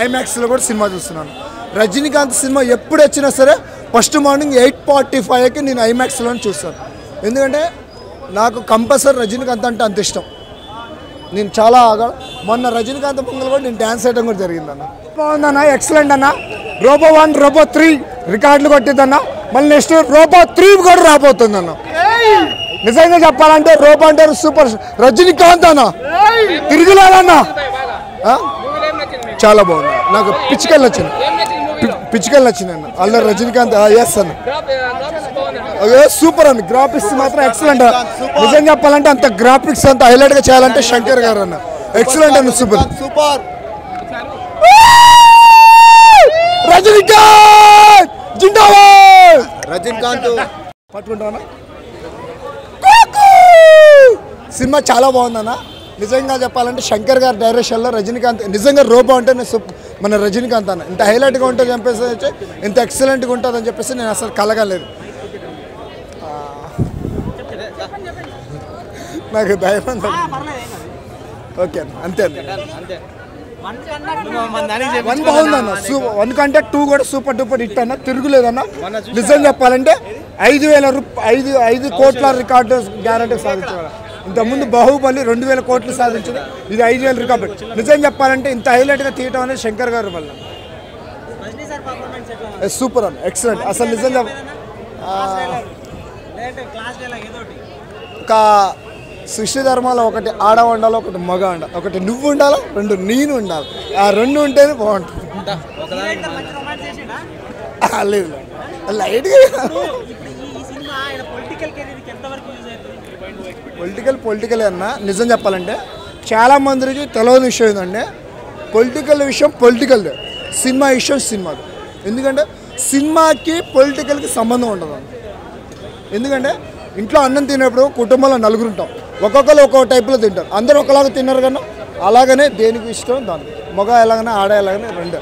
ఐమాక్స్లో కూడా సినిమా చూస్తున్నాను. రజనీకాంత్ సినిమా ఎప్పుడు వచ్చినా సరే ఫస్ట్ మార్నింగ్ 8:45కి నేను ఐమాక్స్లో చూస్తాను. ఎందుకంటే నాకు కంపల్సరీ రజనీకాంత్ అంటే అంత ఇష్టం. నేను చాలా మొన్న రజనీకాంత్ పొంగల్ కూడా నేను డ్యాన్స్ చేయడం కూడా జరిగిందన్న. బాగుందన్న, ఎక్సలెంట్ అన్న. రోబో 1 రోబో 3 రికార్డులు కొట్టిద్దన్న. మళ్ళీ నెక్స్ట్ రోబో 3 కూడా రాబోతుందన్న. నిజంగా చెప్పాలంటే రోబో అంటే సూపర్ రజనీకాంత్ అన్న, తిరుగులేదన్న. చాలా బాగుంది, నాకు పిచ్చికల్ నచ్చింది, పిచ్చికల్ నచ్చింది అన్న. అల్ల రజనీకాంత్ ఎస్ అన్న, సూపర్ అన్న. గ్రాఫిక్స్ మాత్రం ఎక్సలెంట్. నిజంగా చెప్పాలంటే అంత గ్రాఫిక్స్ అంత హైలైట్ గా చేయాలంటే శంకర్ గారు అన్న, ఎక్సలెంట్ అన్న, సూపర్ సూపర్. రజనీకాంత్ జిందాబాద్. రజనీకాంత్ పట్టుకుంటావా? సినిమా చాలా బాగుందన్న. నిజంగా చెప్పాలంటే శంకర్ గారి డైరెక్షన్లో రజనీకాంత్ నిజంగా రోబో అంటే మన రజనీకాంత్ అన్న ఇంత హైలైట్గా ఉంటుంది చెప్పేసి, ఇంత ఎక్సలెంట్గా ఉంటుందని చెప్పేసి నేను అసలు కలగలేదు. నాకు ధైర్యం. ఓకే అంతే అంతే. 1 బాగుందన్న, 1 కంటే 2 కూడా సూపర్ డూపర్ హిట్ అన్న, తిరుగులేదన్న. నిజం చెప్పాలంటే 5 కోట్ల రికార్డు గ్యారంటీ సాధించారు. ఇంతకుముందు బాహుబలి 2000 కోట్లు సాధించింది, ఇది 5000 రికార్డు. నిజం చెప్పాలంటే ఇంత హైలైట్గా తీయటం అనేది శంకర్ గారి వల్ల. సూపర్ అన్న, ఎక్సలెంట్ అసలు. నిజంగా ఒక సృష్టి ధర్మాలు ఒకటి ఆడ ఉండాలి, ఒకటి మగ ఉండాలి, ఒకటి నువ్వు ఉండాలి, 2 నేను ఉండాలి. ఆ 2 ఉంటేనే బాగుంటుంది. లేదు లైట్గా పొలిటికల్ అన్న. నిజం చెప్పాలంటే చాలామందికి తెలియని విషయం ఏంటంటే పొలిటికల్ విషయం పొలిటికల్దే, సినిమా విషయం సినిమాది. ఎందుకంటే సినిమాకి పొలిటికల్కి సంబంధం ఉండదు. ఎందుకంటే ఇంట్లో అన్నం తినేప్పుడు కుటుంబంలో 4 ఉంటాం, ఒక్కొక్కరు ఒక్కొక్క టైప్లో తింటారు. అందరూ ఒకలాగా తిన్నారు కన్నా అలాగనే దేనికి ఇష్టం దానికి, మగ ఎలాగనే ఆడ ఎలాగనే 2.